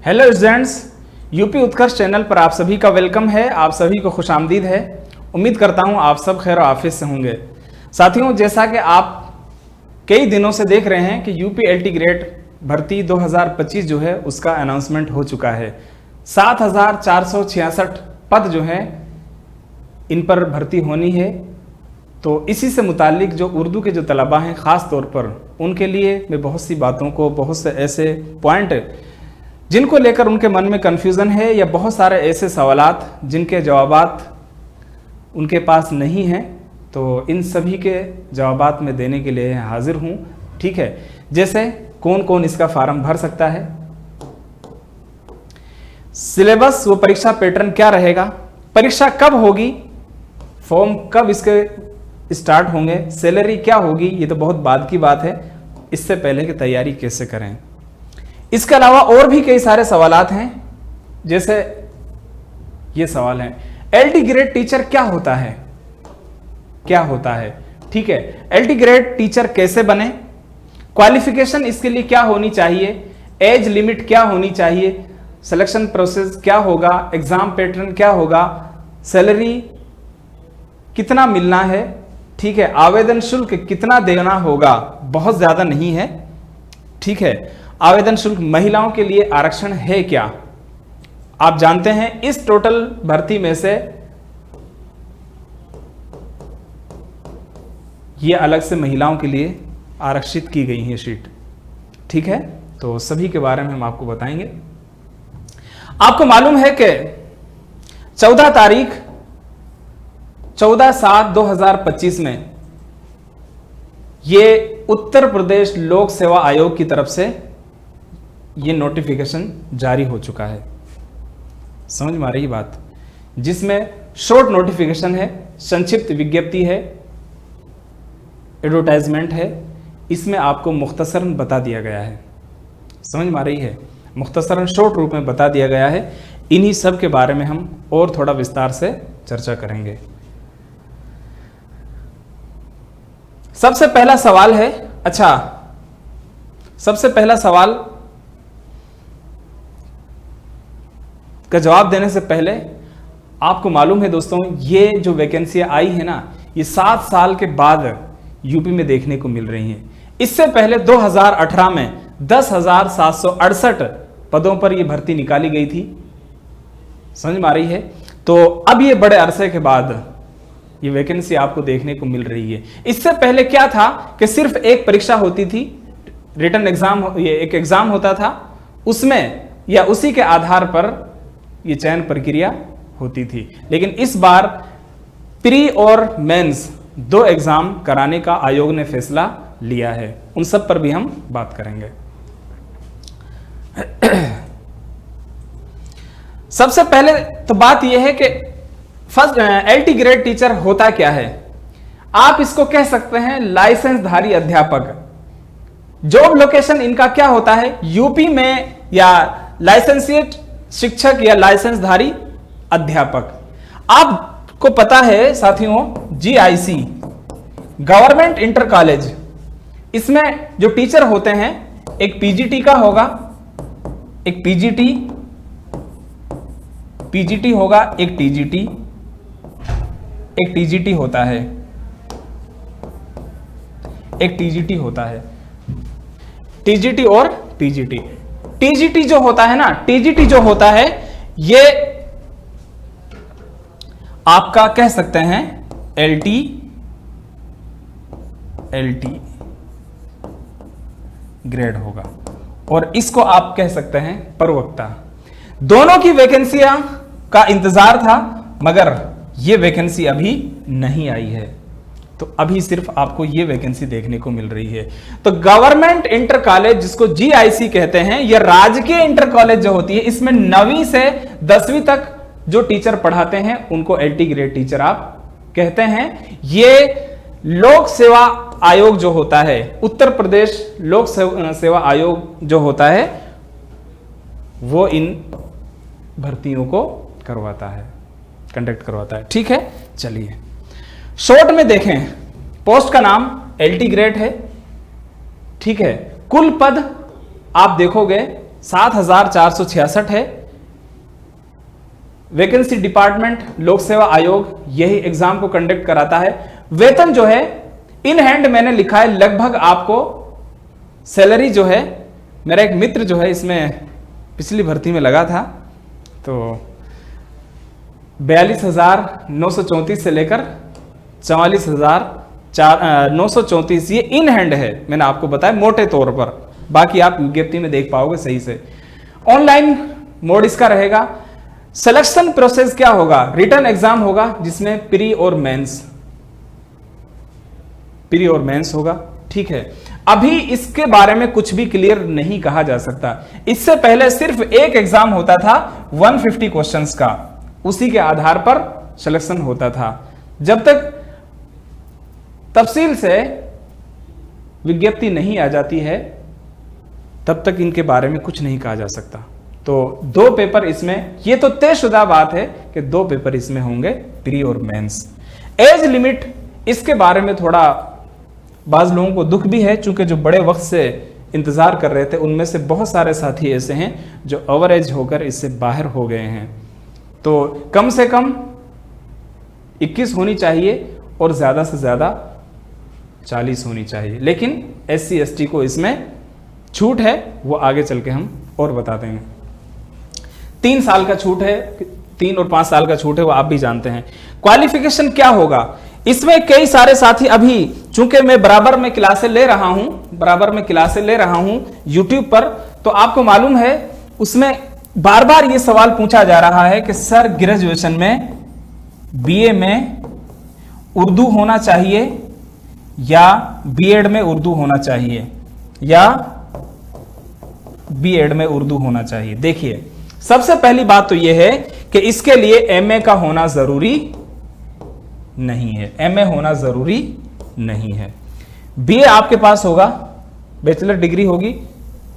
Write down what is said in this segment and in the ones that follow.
Hello students, UP उत्कर्ष channel पर आप सभी का वेलकम है। आप सभी को खुशामदीद है। उम्मीद करता हूं आप सब खैर आफियत से होंगे। साथियों, जैसा कि आप कई दिनों से देख रहे हैं कि यूपी एलटी ग्रेड भर्ती 2025 जो है उसका अनाउंसमेंट हो चुका है। 7,466 पद जो हैं इन पर भर्ती होनी है। तो इसी से मुतालिक जो उर्दू के जो तलबा हैं ख़ास तौर पर उनके लिए मैं बहुत सी बातों को, बहुत से ऐसे पॉइंट जिनको लेकर उनके मन में कन्फ्यूज़न है या बहुत सारे ऐसे सवालात जिनके जवाबात उनके पास नहीं हैं, तो इन सभी के जवाबात में देने के लिए हाजिर हूँ। ठीक है, जैसे कौन कौन इसका फार्म भर सकता है, सिलेबस व परीक्षा पैटर्न क्या रहेगा, परीक्षा कब होगी, फॉर्म कब इसके स्टार्ट होंगे, सैलरी क्या होगी, ये तो बहुत बाद की बात है। इससे पहले की तैयारी कैसे करें। इसके अलावा और भी कई सारे सवालात हैं। जैसे ये सवाल है, एलटी ग्रेड टीचर क्या होता है, क्या होता है। ठीक है, एलटी ग्रेड टीचर कैसे बने, क्वालिफिकेशन इसके लिए क्या होनी चाहिए, एज लिमिट क्या होनी चाहिए, सिलेक्शन प्रोसेस क्या होगा, एग्जाम पैटर्न क्या होगा, सैलरी कितना मिलना है। ठीक है, आवेदन शुल्क कितना देना होगा, बहुत ज्यादा नहीं है। ठीक है, आवेदन शुल्क महिलाओं के लिए आरक्षण है क्या। आप जानते हैं इस टोटल भर्ती में से ये अलग से महिलाओं के लिए आरक्षित की गई है सीट। ठीक है, तो सभी के बारे में हम आपको बताएंगे। आपको मालूम है कि 14 तारीख 14/7/2025 में ये उत्तर प्रदेश लोक सेवा आयोग की तरफ से ये नोटिफिकेशन जारी हो चुका है। समझ में आ रही बात, जिसमें शॉर्ट नोटिफिकेशन है, संक्षिप्त विज्ञप्ति है, एडवर्टाइजमेंट है। इसमें आपको मुख्तसरन बता दिया गया है। समझ में आ रही है, मुख्तसरन शॉर्ट रूप में बता दिया गया है। इन्हीं सब के बारे में हम और थोड़ा विस्तार से चर्चा करेंगे। सबसे पहला सवाल है, सबसे पहला सवाल का जवाब देने से पहले आपको मालूम है दोस्तों, ये जो वैकेंसी आई है ना, ये 7 साल के बाद यूपी में देखने को मिल रही हैं। इससे पहले 2018 में 10,768 पदों पर यह भर्ती निकाली गई थी। समझ में आ रही है। तो अब ये बड़े अरसे के बाद ये वैकेंसी आपको देखने को मिल रही है। इससे पहले क्या था कि सिर्फ एक परीक्षा होती थी, रिटन एग्जाम, ये एक एग्जाम होता था, उसमें या उसी के आधार पर ये चयन प्रक्रिया होती थी। लेकिन इस बार प्री और मेंस 2 एग्जाम कराने का आयोग ने फैसला लिया है। उन सब पर भी हम बात करेंगे। सबसे पहले तो बात यह है कि फर्स्ट एलटी ग्रेड टीचर होता क्या है। आप इसको कह सकते हैं लाइसेंसधारी अध्यापक। जॉब लोकेशन इनका क्या होता है, यूपी में या लाइसेंसिएट शिक्षक या लाइसेंसधारी अध्यापक। आपको पता है साथियों, जीआईसी गवर्नमेंट इंटर कॉलेज, इसमें जो टीचर होते हैं एक पीजीटी का होगा, एक पीजीटी होगा, एक टीजीटी होता है, एक टीजीटी होता है, टीजीटी और पीजीटी। टीजीटी जो होता है ना, टीजीटी जो होता है ये आपका कह सकते हैं एलटी ग्रेड होगा, और इसको आप कह सकते हैं प्रवक्ता। दोनों की वैकेंसियां का इंतजार था, मगर ये वैकेंसी अभी नहीं आई है। तो अभी सिर्फ आपको ये वैकेंसी देखने को मिल रही है। तो गवर्नमेंट इंटर कॉलेज, जिसको जीआईसी कहते हैं, ये राजकीय इंटर कॉलेज जो होती है, इसमें 9वीं से 10वीं तक जो टीचर पढ़ाते हैं उनको एलटी ग्रेड टीचर आप कहते हैं। ये लोक सेवा आयोग जो होता है, उत्तर प्रदेश लोक सेवा आयोग जो होता है, वो इन भर्तियों को करवाता है, कंडक्ट करवाता है। ठीक है, चलिए शॉर्ट में देखें। पोस्ट का नाम एलटी ग्रेड है। ठीक है, कुल पद आप देखोगे 7,466 है। वैकेंसी डिपार्टमेंट लोक सेवा आयोग यही एग्जाम को कंडक्ट कराता है। वेतन जो है इन हैंड मैंने लिखा है, लगभग आपको सैलरी जो है, मेरा एक मित्र जो है इसमें पिछली भर्ती में लगा था, तो 42,934 से लेकर 44,934 ये इन हैंड है, मैंने आपको बताया मोटे तौर पर, बाकी आप विज्ञप्ति में देख पाओगे सही से। ऑनलाइन मोड इसका रहेगा। सिलेक्शन प्रोसेस क्या होगा? रिटन एग्जाम होगा जिसमें प्री और मेंस होगा, ठीक है। अभी इसके बारे में कुछ भी क्लियर नहीं कहा जा सकता। इससे पहले सिर्फ एक एग्जाम होता था 150 क्वेश्चंस का, उसी के आधार पर सिलेक्शन होता था। जब तक तफसील से विज्ञप्ति नहीं आ जाती है तब तक इनके बारे में कुछ नहीं कहा जा सकता। तो 2 पेपर इसमें, ये तो तयशुदा बात है कि 2 पेपर इसमें होंगे, प्री और मेंस। एज लिमिट इसके बारे में थोड़ा बाज लोगों को दुख भी है, चूंकि जो बड़े वक्त से इंतजार कर रहे थे उनमें से बहुत सारे साथी ऐसे हैं जो ओवर एज होकर इससे बाहर हो गए हैं। तो कम से कम 21 होनी चाहिए और ज्यादा से ज्यादा 40 होनी चाहिए। लेकिन SC ST को इसमें छूट है, वो आगे चल के हम और बता देंगे। 3 साल का छूट है, 3 और 5 साल का छूट है, वो आप भी जानते हैं। क्वालिफिकेशन क्या होगा? इसमें कई सारे साथी, अभी चूंकि मैं बराबर में क्लासें ले रहा हूं YouTube पर, तो आपको मालूम है उसमें बार बार ये सवाल पूछा जा रहा है कि सर ग्रेजुएशन में BA में उर्दू होना चाहिए या B.Ed में उर्दू होना चाहिए, या B.Ed में उर्दू होना चाहिए। देखिए, सबसे पहली बात तो यह है कि इसके लिए MA का होना जरूरी नहीं है, MA होना जरूरी नहीं है। BA आपके पास होगा, बैचलर डिग्री होगी,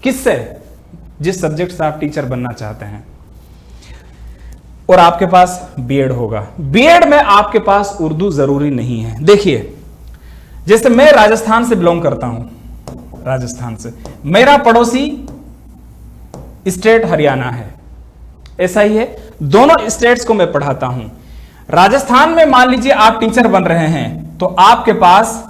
किससे? जिस सब्जेक्ट से आप टीचर बनना चाहते हैं, और आपके पास B.Ed होगा। B.Ed में आपके पास उर्दू जरूरी नहीं है। देखिए, जैसे मैं राजस्थान से बिलोंग करता हूं, राजस्थान से, मेरा पड़ोसी स्टेट हरियाणा है, ऐसा ही है, दोनों स्टेट्स को मैं पढ़ाता हूं। राजस्थान में मान लीजिए आप टीचर बन रहे हैं, तो आपके पास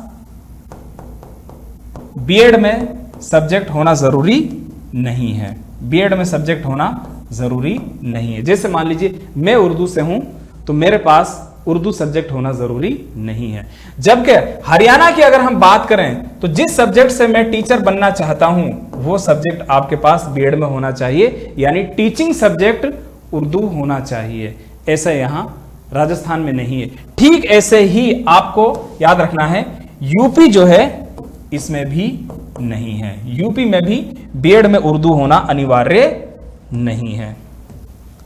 B.Ed में सब्जेक्ट होना जरूरी नहीं है, B.Ed में सब्जेक्ट होना जरूरी नहीं है। जैसे मान लीजिए मैं उर्दू से हूं, तो मेरे पास उर्दू सब्जेक्ट होना जरूरी नहीं है। जबकि हरियाणा की अगर हम बात करें, तो जिस सब्जेक्ट से मैं टीचर बनना चाहता हूं वो सब्जेक्ट आपके पास B.Ed में होना चाहिए, यानी टीचिंग सब्जेक्ट उर्दू होना चाहिए। ऐसा यहां राजस्थान में नहीं है। ठीक ऐसे ही आपको याद रखना है, यूपी जो है इसमें भी नहीं है, यूपी में भी B.Ed में उर्दू होना अनिवार्य नहीं है।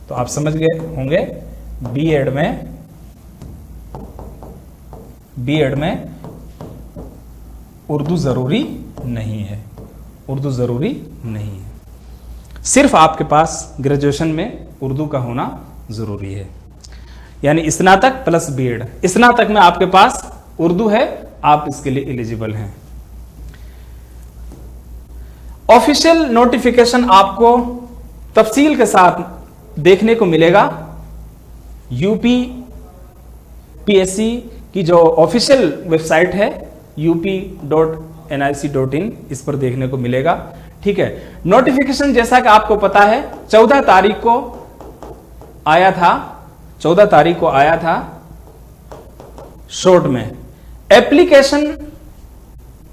तो आप समझ गए होंगे, B.Ed में उर्दू जरूरी नहीं है, उर्दू जरूरी नहीं है। सिर्फ आपके पास ग्रेजुएशन में उर्दू का होना जरूरी है, यानी स्नातक प्लस B.Ed। स्नातक में आपके पास उर्दू है, आप इसके लिए एलिजिबल हैं। ऑफिशियल नोटिफिकेशन आपको तफसील के साथ देखने को मिलेगा। यूपी PSC की जो ऑफिशियल वेबसाइट है up.nic.in, इस पर देखने को मिलेगा। ठीक है, नोटिफिकेशन जैसा कि आपको पता है 14 तारीख को आया था शॉर्ट में। एप्लीकेशन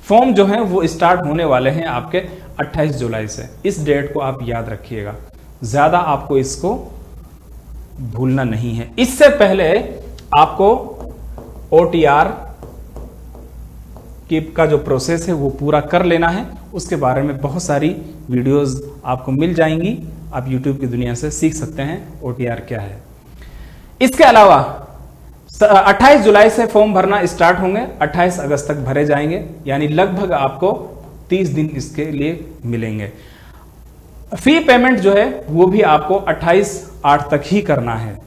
फॉर्म जो है वो स्टार्ट होने वाले हैं आपके 28 जुलाई से। इस डेट को आप याद रखिएगा, ज्यादा आपको इसको भूलना नहीं है। इससे पहले आपको OTR का जो प्रोसेस है वो पूरा कर लेना है। उसके बारे में बहुत सारी वीडियोस आपको मिल जाएंगी, आप YouTube की दुनिया से सीख सकते हैं OTR क्या है। इसके अलावा 28 जुलाई से फॉर्म भरना स्टार्ट होंगे, 28 अगस्त तक भरे जाएंगे, यानी लगभग आपको 30 दिन इसके लिए मिलेंगे। फी पेमेंट जो है वो भी आपको 28/8 तक ही करना है।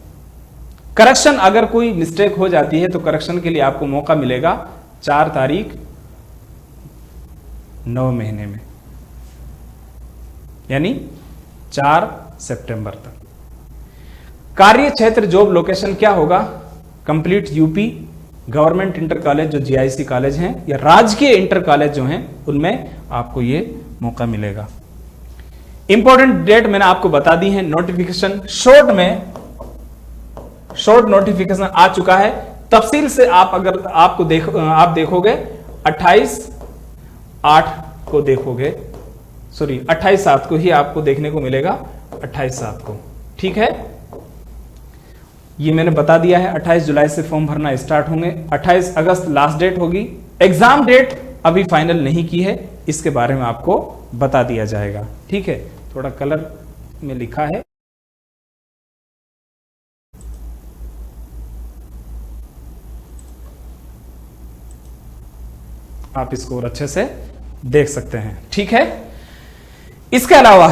करेक्शन अगर कोई मिस्टेक हो जाती है तो करेक्शन के लिए आपको मौका मिलेगा 4 तारीख 9 महीने में, यानी 4 सितंबर तक। कार्य क्षेत्र जॉब लोकेशन क्या होगा? Complete UP, government inter college जो जीआईसी कॉलेज हैं या राजकीय इंटर कॉलेज जो हैं उनमें आपको ये मौका मिलेगा। इंपॉर्टेंट डेट मैंने आपको बता दी है। नोटिफिकेशन शॉर्ट नोटिफिकेशन आ चुका है। तफसील से आप अगर आप देखोगे 28/8 को देखोगे, सॉरी 28/7 को ही आपको देखने को मिलेगा, 28/7 को। ठीक है, ये मैंने बता दिया है। 28 जुलाई से फॉर्म भरना स्टार्ट होंगे, 28 अगस्त लास्ट डेट होगी। एग्जाम डेट अभी फाइनल नहीं की है, इसके बारे में आपको बता दिया जाएगा। ठीक है, थोड़ा कलर में लिखा है, आप इसको और अच्छे से देख सकते हैं। ठीक है, इसके अलावा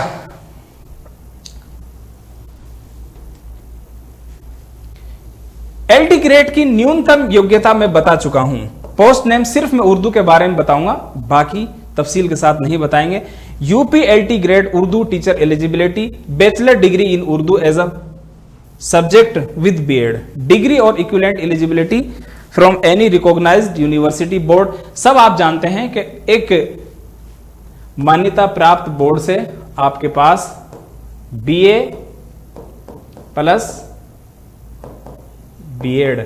एलटी ग्रेड की न्यूनतम योग्यता मैं बता चुका हूं। पोस्ट नेम सिर्फ मैं उर्दू के बारे में बताऊंगा, बाकी तफसील के साथ नहीं बताएंगे। UP LT grade Urdu teacher eligibility, bachelor degree in Urdu as a subject with BEd, degree और equivalent eligibility from any recognised university board. सब आप जानते हैं कि एक मान्यता प्राप्त बोर्ड से आपके पास बीए प्लस बीएड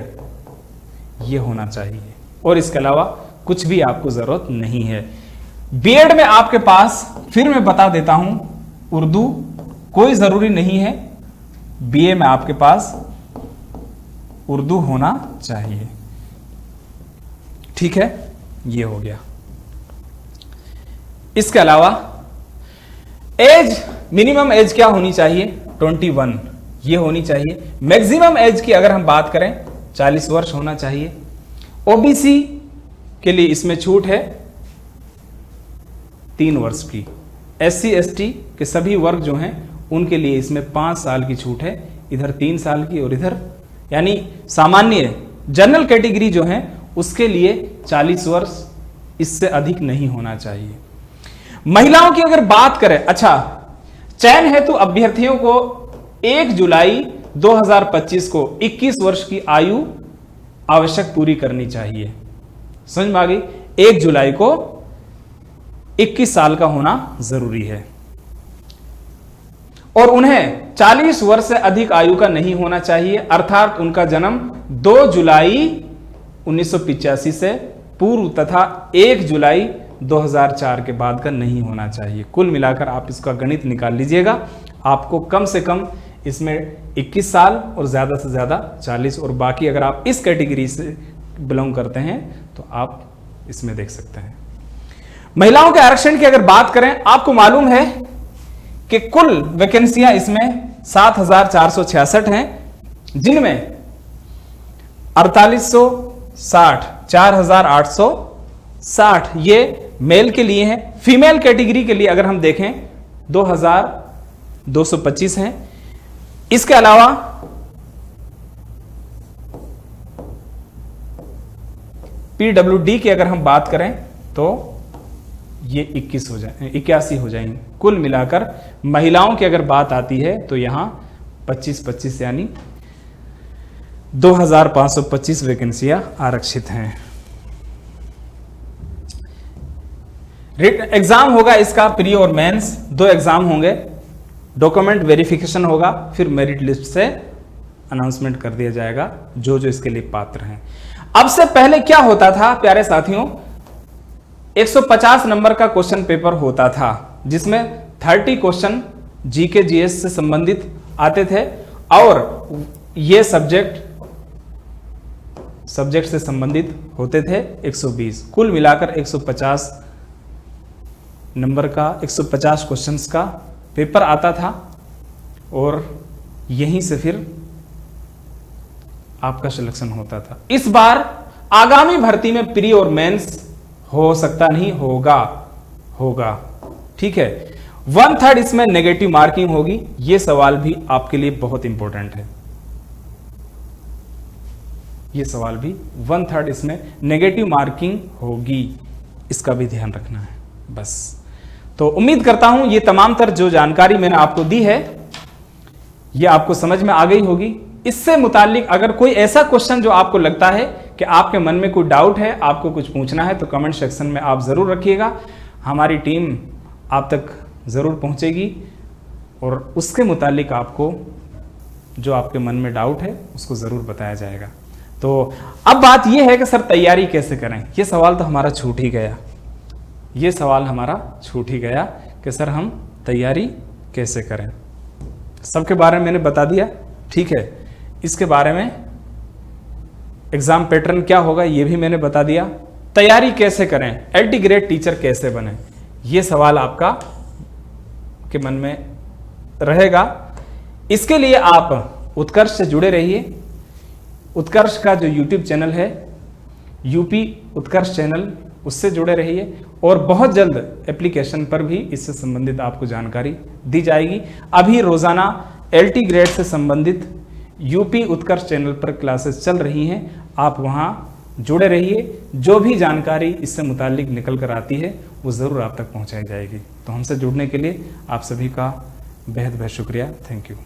ये होना चाहिए, और इसके अलावा कुछ भी आपको जरूरत नहीं है। बीएड में आपके पास, फिर मैं बता देता हूं, उर्दू कोई जरूरी नहीं है, बीए में आपके पास उर्दू होना चाहिए। ठीक है, ये हो गया। इसके अलावा एज, मिनिमम एज क्या होनी चाहिए? 21 ये होनी चाहिए। मैक्सिमम एज की अगर हम बात करें 40 वर्ष होना चाहिए। ओबीसी के लिए इसमें छूट है 3 वर्ष की। एससी एसटी के सभी वर्ग जो हैं उनके लिए इसमें 5 साल की छूट है, इधर 3 साल की और इधर, यानी सामान्य जनरल कैटेगरी जो है उसके लिए 40 वर्ष, इससे अधिक नहीं होना चाहिए। महिलाओं की अगर बात करें, अच्छा, चयन हेतु अभ्यर्थियों को 1 जुलाई 2025 को 21 वर्ष की आयु आवश्यक पूरी करनी चाहिए। समझ में आ गई? 1 जुलाई को 21 साल का होना जरूरी है, और उन्हें 40 वर्ष से अधिक आयु का नहीं होना चाहिए, अर्थात उनका जन्म 2 जुलाई 1985 से पूर्व तथा 1 जुलाई 2004 के बाद का नहीं होना चाहिए। कुल मिलाकर आप इसका गणित निकाल लीजिएगा, आपको कम से कम इसमें 21 साल और ज्यादा से ज्यादा 40, और बाकी अगर आप इस कैटेगरी से बिलोंग करते हैं तो आप इसमें देख सकते हैं। महिलाओं के आरक्षण की अगर बात करें, आपको मालूम है कि कुल वैकेंसियां इसमें 7,466 हैं, जिनमें 4860, 4,860 ये मेल के लिए हैं। फीमेल कैटेगरी के लिए अगर हम देखें 2,225 हैं। इसके अलावा पीडब्ल्यूडी की अगर हम बात करें तो ये 81 हो जाएंगे। कुल मिलाकर महिलाओं की अगर बात आती है तो यहां 25 यानी 2,525 वैकेंसियां आरक्षित हैं। एग्जाम होगा इसका प्री और मेंस, 2 एग्जाम होंगे। डॉक्यूमेंट वेरिफिकेशन होगा, फिर मेरिट लिस्ट से अनाउंसमेंट कर दिया जाएगा जो जो इसके लिए पात्र हैं। अब से पहले क्या होता था प्यारे साथियों, 150 नंबर का क्वेश्चन पेपर होता था, जिसमें 30 क्वेश्चन जीके जीएस से संबंधित आते थे, और ये सब्जेक्ट से संबंधित होते थे 120। कुल मिलाकर 150 नंबर का 150 क्वेश्चंस का पेपर आता था, और यहीं से फिर आपका सिलेक्शन होता था। इस बार आगामी भर्ती में प्री और मेंस हो सकता नहीं, होगा। ठीक है, 1/3 इसमें नेगेटिव मार्किंग होगी। यह सवाल भी आपके लिए बहुत इंपॉर्टेंट है। यह सवाल भी 1/3 इसमें नेगेटिव मार्किंग होगी, इसका भी ध्यान रखना है बस। तो उम्मीद करता हूं ये तमाम तर जो जानकारी मैंने आपको दी है ये आपको समझ में आ गई होगी। इससे मुतालिक अगर कोई ऐसा क्वेश्चन जो आपको लगता है कि आपके मन में कोई डाउट है, आपको कुछ पूछना है, तो कमेंट सेक्शन में आप ज़रूर रखिएगा। हमारी टीम आप तक ज़रूर पहुंचेगी और उसके मुतालिक आपको जो आपके मन में डाउट है उसको ज़रूर बताया जाएगा। तो अब बात यह है कि सर तैयारी कैसे करें, ये सवाल तो हमारा छूट ही गया। ये सवाल हमारा छूट ही गया कि सर हम तैयारी कैसे करें। सबके बारे में मैंने बता दिया, ठीक है। इसके बारे में एग्जाम पैटर्न क्या होगा ये भी मैंने बता दिया। तैयारी कैसे करें, एलटी ग्रेड टीचर कैसे बने, ये सवाल आपका के मन में रहेगा। इसके लिए आप उत्कर्ष से जुड़े रहिए। उत्कर्ष का जो यूट्यूब चैनल है यूपी उत्कर्ष चैनल, उससे जुड़े रहिए और बहुत जल्द एप्लीकेशन पर भी इससे संबंधित आपको जानकारी दी जाएगी। अभी रोजाना एलटी ग्रेड से संबंधित यूपी उत्कर्ष चैनल पर क्लासेस चल रही हैं, आप वहां जुड़े रहिए। जो भी जानकारी इससे मुतालिक निकल कर आती है वो ज़रूर आप तक पहुंचाई जाएगी। तो हमसे जुड़ने के लिए आप सभी का बेहद बेहद शुक्रिया। Thank you.